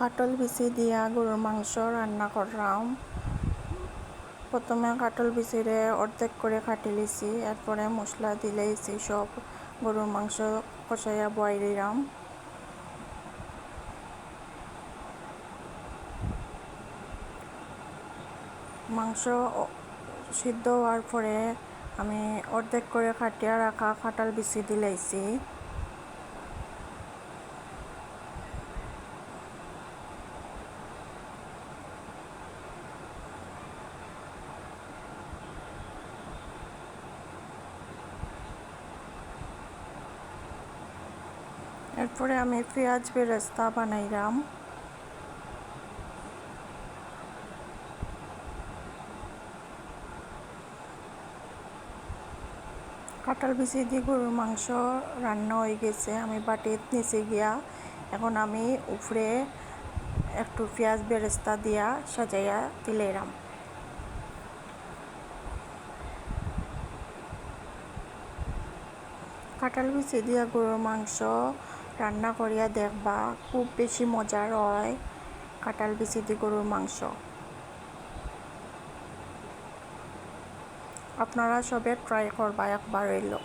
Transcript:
কাটল বিচি দিয়া গরুর মাংস রান্না করলাম। প্রথমে কাটল বিচিরে অর্ধেক করে কাটি লিছি, এরপরে মশলা দিলেইছি সব গরুর মাংস কষাইয়া বয়াই দিলাম। মাংস সিদ্ধ হওয়ার পরে আমি অর্ধেক করে কাটিয়া রাখা কাঁঠাল বিচি দিলেইছি। এরপরে আমি পেঁয়াজ বেরেস্তা বানাইলাম। কাঁঠাল বিচি দিয়ে গরুর মাংস রান্না হয়ে গেছে। আমি বাটির নিচে গিয়া এখন আমি উপরে একটু পেঁয়াজ বেরেস্তা দিয়া সাজাইয়া দিলাম। কাঁঠাল বিচি দিয়া গরুর মাংস রান্না করিয়া দেখবা, খুব বেশি মজার হয় কাঁঠাল বিচি দিয়ে গরুর মাংস। আপনারা সবে ট্রাই করবা একবার হইলো।